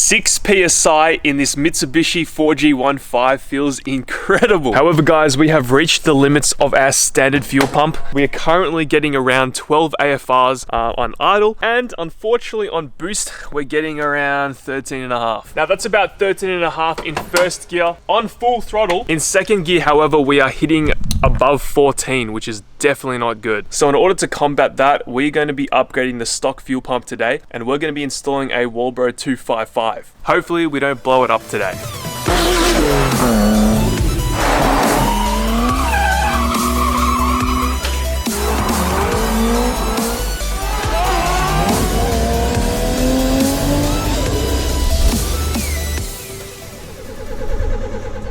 6 PSI in this Mitsubishi 4G15 feels incredible. However guys, we have reached the limits of our standard fuel pump. We are currently getting around 12 AFRs on idle, and unfortunately on boost we're getting around 13.5. Now that's about 13.5 in first gear on full throttle. In second gear however, we are hitting above 14, which is definitely not good. So in order to combat that, we're going to be upgrading the stock fuel pump today, and we're going to be installing a Walbro 255. Hopefully we don't blow it up today.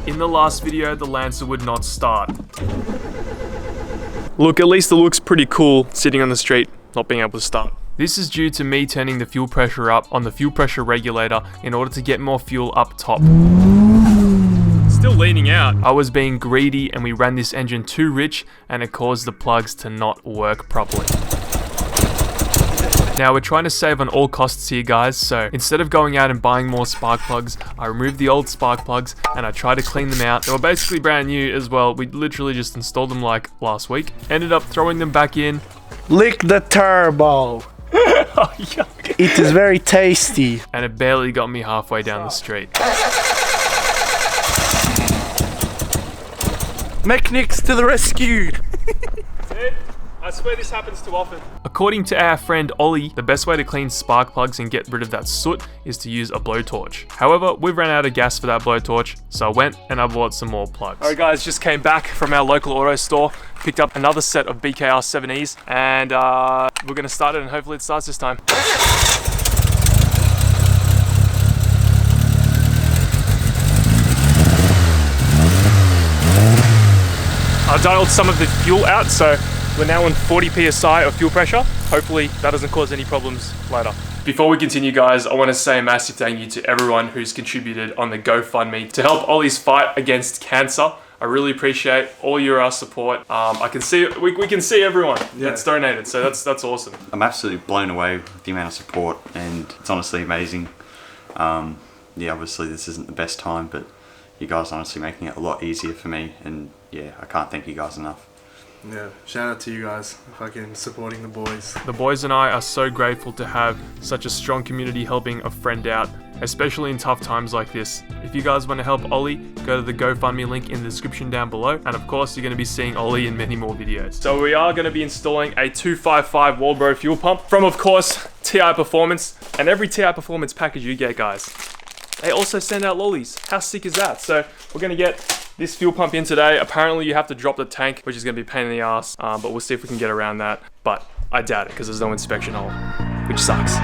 In the last video, the Lancer would not start. Look, at least it looks pretty cool sitting on the street, not being able to start. This is due to me turning the fuel pressure up on the fuel pressure regulator in order to get more fuel up top. Still leaning out. I was being greedy and we ran this engine too rich, and it caused the plugs to not work properly. Now we're trying to save on all costs here guys, so instead of going out and buying more spark plugs, I removed the old spark plugs and I tried to clean them out. They were basically brand new as well. We literally just installed them like last week. Ended up throwing them back in. Lick the turbo. Oh, yuck. It is very tasty. And it barely got me halfway down the street. Mechanics to the rescue. I swear this happens too often. According to our friend Ollie, the best way to clean spark plugs and get rid of that soot is to use a blowtorch. However, we've ran out of gas for that blowtorch, so I went and I bought some more plugs. Alright guys, just came back from our local auto store, picked up another set of BKR 7Es, and we're gonna start it and hopefully it starts this time. I dialed some of the fuel out, so we're now on 40 PSI of fuel pressure. Hopefully that doesn't cause any problems later. Before we continue guys, I want to say a massive thank you to everyone who's contributed on the GoFundMe to help Ollie's fight against cancer. I really appreciate all your support. I can see, we can see everyone that's donated, so that's awesome. I'm absolutely blown away with the amount of support, and it's honestly amazing. Yeah, obviously this isn't the best time, but you guys are honestly making it a lot easier for me, and yeah, I can't thank you guys enough. Yeah, shout out to you guys, fucking supporting the boys. The boys and I are so grateful to have such a strong community helping a friend out, especially in tough times like this. If you guys want to help Ollie, go to the GoFundMe link in the description down below, and of course you're going to be seeing Ollie in many more videos. So we are going to be installing a 255 Walbro fuel pump from, of course, TI Performance, and every TI Performance package you get guys, they also send out lollies. How sick is that? So we're going to get this fuel pump in today. Apparently you have to drop the tank, which is going to be a pain in the ass, but we'll see if we can get around that. But I doubt it because there's no inspection hole, which sucks.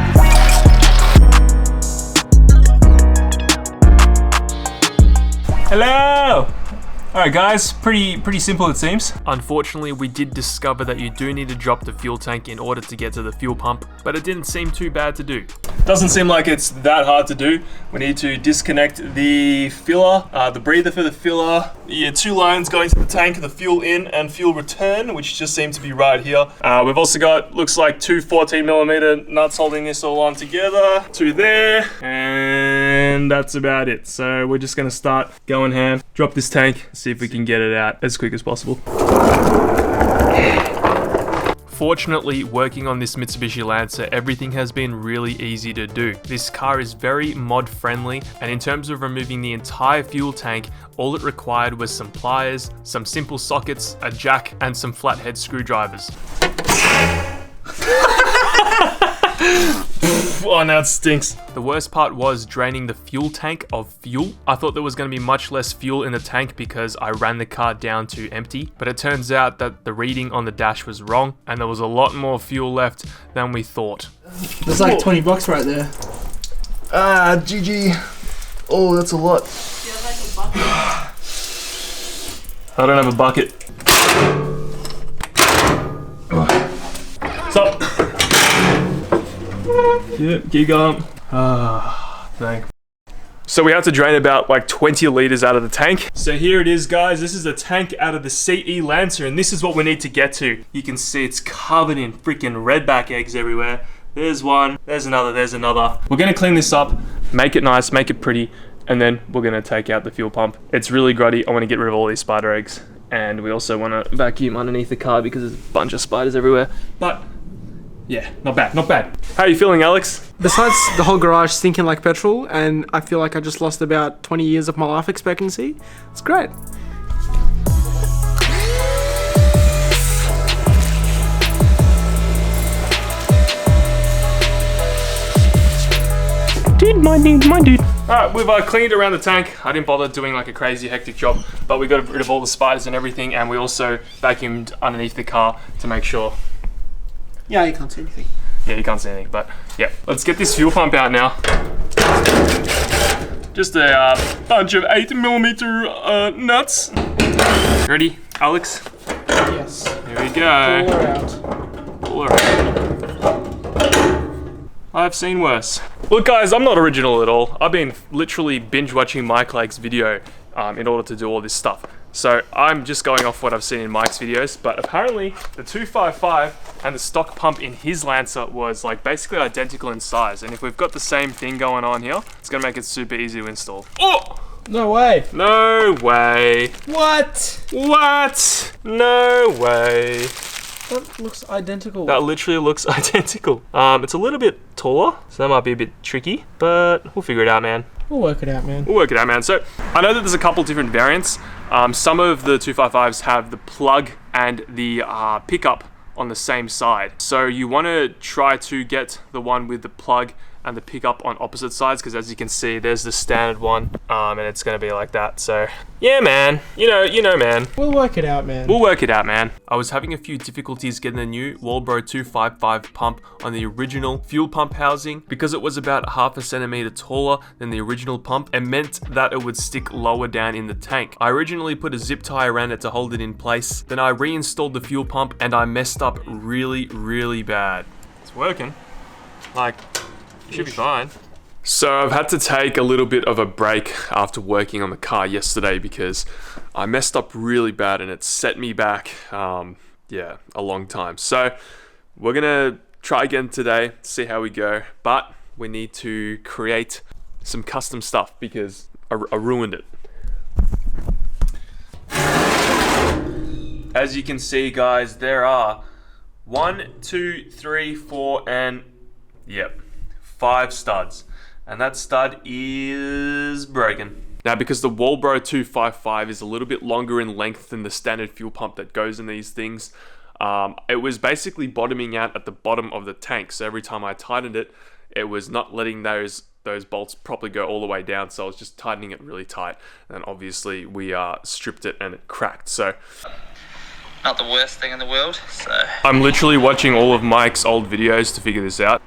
Hello! Alright guys, pretty simple it seems. Unfortunately, we did discover that you do need to drop the fuel tank in order to get to the fuel pump, but it didn't seem too bad to do. Doesn't seem like it's that hard to do. We need to disconnect the filler, the breather for the filler, the 2 lines going to the tank, the fuel in and fuel return, which just seem to be right here. We've also got, looks like 2 14mm nuts holding this all on together, 2 there, and that's about it. So we're just gonna start going ham, drop this tank, see if we can get it out as quick as possible. Fortunately, working on this Mitsubishi Lancer, everything has been really easy to do. This car is very mod friendly, and in terms of removing the entire fuel tank, all it required was some pliers, some simple sockets, a jack, and some flathead screwdrivers. Oh, now it stinks. The worst part was draining the fuel tank of fuel. I thought there was going to be much less fuel in the tank because I ran the car down to empty, but it turns out that the reading on the dash was wrong and there was a lot more fuel left than we thought. There's like 20 bucks right there. Ah, GG. Oh, that's a lot. Do you have like a bucket? I don't have a bucket. Stop. Yeah, keep going. Thank. So we have to drain about like 20 liters out of the tank. So here it is guys, this is a tank out of the CE Lancer, and this is what we need to get to. You can see it's covered in freaking redback eggs everywhere. There's one, there's another, there's another. We're gonna clean this up make it nice, make it pretty, and then we're gonna take out the fuel pump. It's really grotty. I wanna get rid of all these spider eggs. And we also wanna vacuum underneath the car because there's a bunch of spiders everywhere. But yeah, not bad, not bad. How are you feeling, Alex? Besides the whole garage stinking like petrol, and I feel like I just lost about 20 years of my life expectancy, it's great. Mine dude. Alright, we've cleaned around the tank. I didn't bother doing like a crazy hectic job, but we got rid of all the spiders and everything, and we also vacuumed underneath the car to make sure. Yeah, you can't see anything. Yeah, you can't see anything, but yeah. Let's get this fuel pump out now. Just a bunch of 8mm nuts. Ready, Alex? Yes. Here we go. Pull her out. Pull her out. I've seen worse. Look guys, I'm not original at all. I've been literally binge watching Mike Lake's video in order to do all this stuff. So I'm just going off what I've seen in Mike's videos, but apparently the 255 and the stock pump in his Lancer was like basically identical in size. And if we've got the same thing going on here, it's gonna make it super easy to install. Oh! No way. No way. What? What? No way. That looks identical. That literally looks identical. It's a little bit taller, so that might be a bit tricky, but we'll figure it out, man. We'll work it out, man. We'll work it out, man. So I know that there's a couple different variants. Some of the 255s have the plug and the pickup on the same side. So you want to try to get the one with the plug and the pickup on opposite sides, because as you can see, there's the standard one, and it's going to be like that. So yeah, man, you know, man. We'll work it out, man. We'll work it out, man. I was having a few difficulties getting the new Walbro 255 pump on the original fuel pump housing because it was about 1/2 centimeter taller than the original pump and meant that it would stick lower down in the tank. I originally put a zip tie around it to hold it in place. Then I reinstalled the fuel pump and I messed up really, really bad. It's working. Like, it should be fine. So I've had to take a little bit of a break after working on the car yesterday because I messed up really bad and it set me back, yeah, a long time. So we're gonna try again today, see how we go, but we need to create some custom stuff because I ruined it. As you can see, guys, there are 1, 2, 3, 4, and yep, 5 studs. And that stud is broken. Now, because the Walbro 255 is a little bit longer in length than the standard fuel pump that goes in these things, it was basically bottoming out at the bottom of the tank. So every time I tightened it, it was not letting those bolts properly go all the way down. So I was just tightening it really tight. And obviously we stripped it and it cracked. So not the worst thing in the world, so. I'm literally watching all of Mike's old videos to figure this out.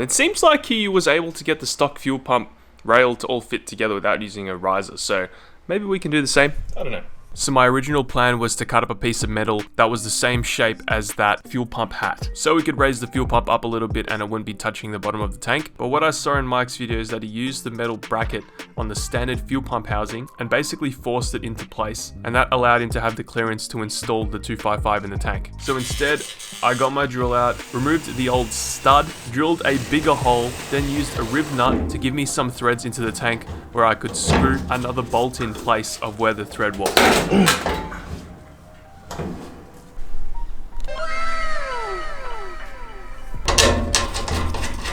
It seems like he was able to get the stock fuel pump rail to all fit together without using a riser, so maybe we can do the same. I don't know. So my original plan was to cut up a piece of metal that was the same shape as that fuel pump hat, so we could raise the fuel pump up a little bit and it wouldn't be touching the bottom of the tank. But what I saw in Mike's video is that he used the metal bracket on the standard fuel pump housing and basically forced it into place, and that allowed him to have the clearance to install the 255 in the tank. So instead, I got my drill out, removed the old stud, drilled a bigger hole, then used a rib nut to give me some threads into the tank where I could screw another bolt in place of where the thread was.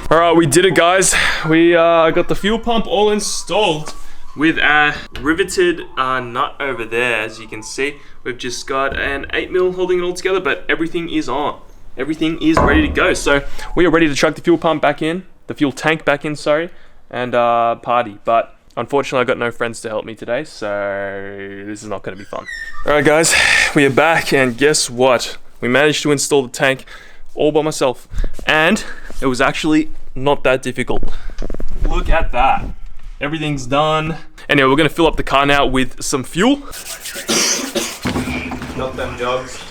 Alright, we did it, guys. We got the fuel pump all installed with a riveted nut over there. As you can see, we've just got an 8mm holding it all together, but everything is on. Everything is ready to go. So we are ready to chuck the fuel pump back in, the fuel tank back in, sorry, and party. But unfortunately, I got no friends to help me today, so this is not going to be fun. Alright guys, we are back, and guess what? We managed to install the tank all by myself, and it was actually not that difficult. Look at that. Everything's done. Anyway, we're going to fill up the car now with some fuel. Not them jogs.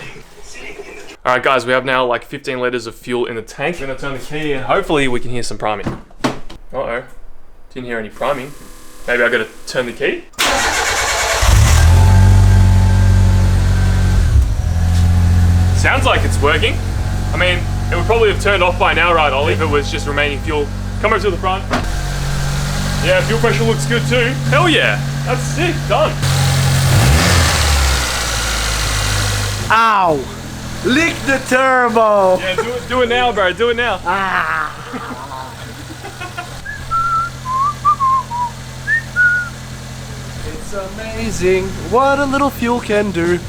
Alright guys, we have now like 15 liters of fuel in the tank. We're going to turn the key and hopefully we can hear some priming. Uh-oh. Didn't hear any priming. Maybe I got to turn the key? Sounds like it's working. I mean, it would probably have turned off by now, right, Ollie, if it was just remaining fuel. Come over to the front. Yeah, fuel pressure looks good too. Hell yeah, that's sick, done. Ow! Lick the turbo! Yeah, do it now, bro, do it now. It's amazing what a little fuel can do.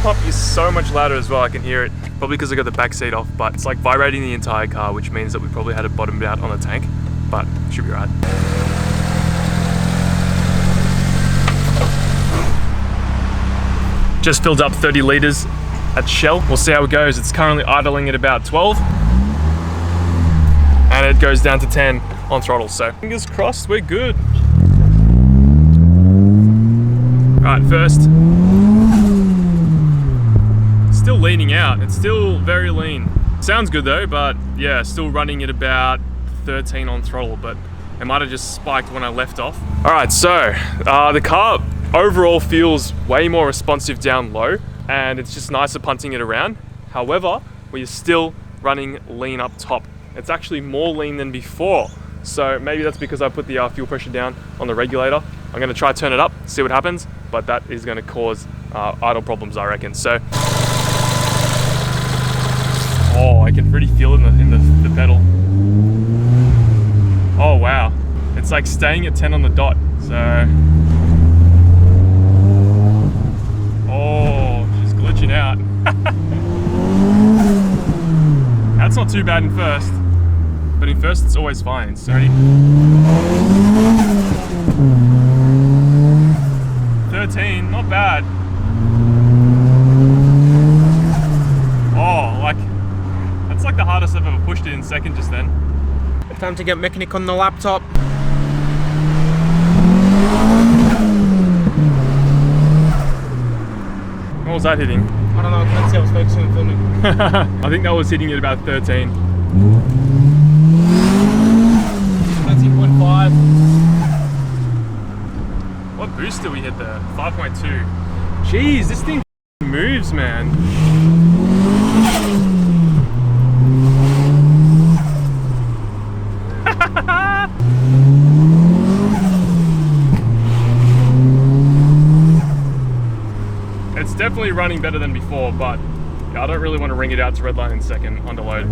Pump is so much louder as well, I can hear it. Probably because I got the back seat off, but it's like vibrating the entire car, which means that we probably had it bottomed out on the tank, but should be right. Just filled up 30 litres at Shell. We'll see how it goes. It's currently idling at about 12. And it goes down to 10 on throttle, so fingers crossed, we're good. Right, first. Still leaning out, it's still very lean. Sounds good though, but yeah, still running at about 13 on throttle, but it might have just spiked when I left off. All right, so the car overall feels way more responsive down low, and it's just nicer punting it around. However, we're still running lean up top. It's actually more lean than before. So maybe that's because I put the fuel pressure down on the regulator. I'm gonna try turn it up, see what happens, but that is gonna cause idle problems, I reckon. So, oh, I can really feel it in the pedal. Oh wow, it's like staying at 10 on the dot. So, oh, she's glitching out. That's not too bad in first, but in first it's always fine. So, 13, not bad. Oh, like, that's like the hardest I've ever pushed it in second just then. Time to get mechanic on the laptop. What was that hitting? I don't know, I can't see, I was focusing on filming. I think that was hitting at about 13. 13.5. What boost did we hit there? 5.2. Jeez, this thing moves, man. It's definitely running better than before, but I don't really want to ring it out to redline in second under load.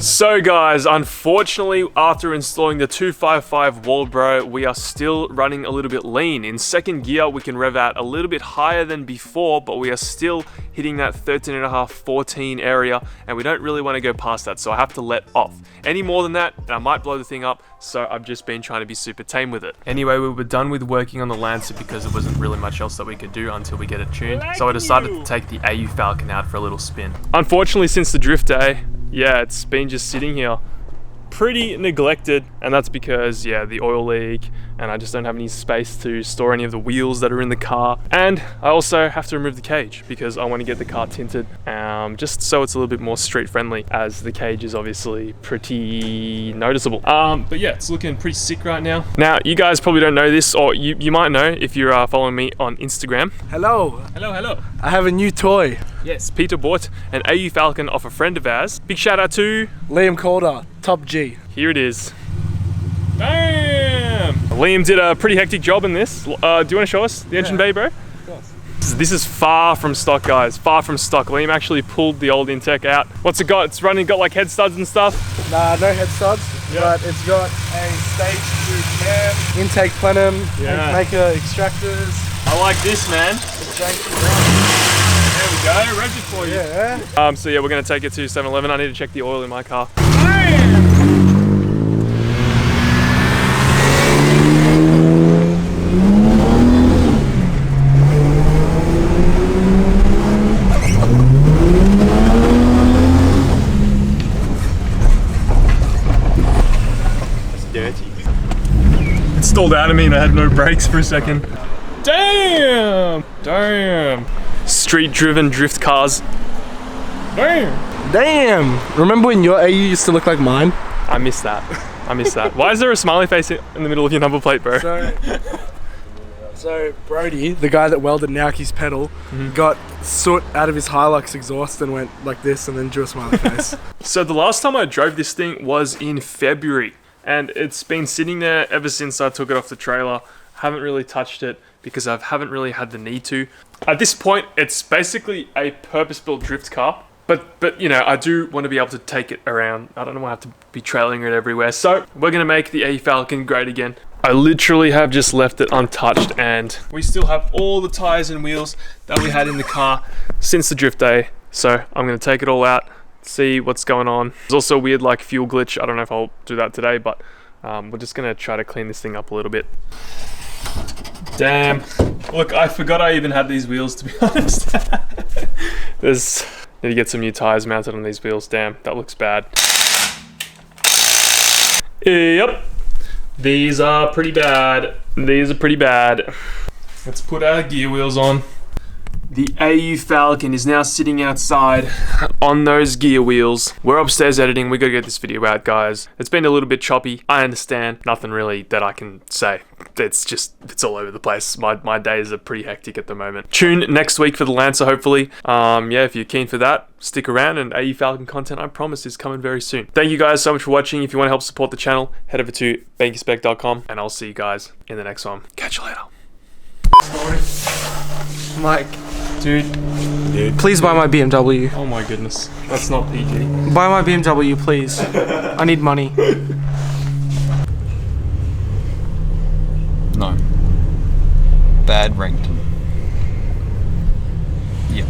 So guys, unfortunately, after installing the 255 Walbro, we are still running a little bit lean. In second gear, we can rev out a little bit higher than before, but we are still hitting that 13.5, 14 area, and we don't really want to go past that, so I have to let off. Any more than that, and I might blow the thing up, so I've just been trying to be super tame with it. Anyway, we were done with working on the Lancer because there wasn't really much else that we could do until we get it tuned, so I decided to take the AU Falcon out for a little spin. Unfortunately, since the drift day, yeah, it's been just sitting here pretty neglected, and that's because, yeah, the oil leak, and I just don't have any space to store any of the wheels that are in the car. And I also have to remove the cage because I want to get the car tinted, just so it's a little bit more street friendly, as the cage is obviously pretty noticeable. But yeah, it's looking pretty sick right now. Now, you guys probably don't know this, or you might know if you're following me on Instagram. Hello. Hello. I have a new toy. Yes, Peter bought an AU Falcon off a friend of ours. Big shout out to Liam Calder, Top G. Here it is. Damn! Liam did a pretty hectic job in this. Do you want to show us the engine bay, bro? Of course. This is far from stock, guys. Far from stock. Liam actually pulled the old Intec out. What's it got? It's running, got like head studs and stuff? Nah, no head studs, but it's got a stage 2 cam, intake plenum, maker extractors. I like this, man. There we go, ready for you. Yeah. So yeah, we're gonna take it to 7-Eleven. I need to check the oil in my car. That's dirty. It stalled out of me and I had no brakes for a second. Damn! Street driven drift cars. Damn! Remember when your AU used to look like mine? I miss that. I miss that. Why is there a smiley face in the middle of your number plate, bro? So Brody, the guy that welded Naoki's pedal, got soot out of his Hilux exhaust and went like this and then drew a smiley face. So the last time I drove this thing was in February, and it's been sitting there ever since I took it off the trailer. Haven't really touched it because I haven't really had the need to. At this point, it's basically a purpose-built drift car. But you know, I do want to be able to take it around. I don't want to have to be trailing it everywhere. So we're going to make the AU Falcon great again. I literally have just left it untouched, and we still have all the tires and wheels that we had in the car since the drift day. So I'm going to take it all out, see what's going on. There's also a weird like fuel glitch. I don't know if I'll do that today, but we're just going to try to clean this thing up a little bit. Damn. Look, I forgot I even had these wheels, to be honest. Need to get some new tires mounted on these wheels. Damn, that looks bad. Yep. These are pretty bad. These are pretty bad. Let's put our gear wheels on. The AU Falcon is now sitting outside on those gear wheels. We're upstairs editing. We gotta get this video out, guys. It's been a little bit choppy. I understand. Nothing really that I can say. It's all over the place. My days are pretty hectic at the moment. Tune next week for the Lancer, hopefully. Yeah, if you're keen for that, stick around, and AU Falcon content, I promise, is coming very soon. Thank you guys so much for watching. If you want to help support the channel, head over to bankyspec.com, and I'll see you guys in the next one. Catch you later. Mike, Dude. please buy my BMW. Oh my goodness. That's not PG. Buy my BMW, please. I need money. No. Bad ranked. Yeah.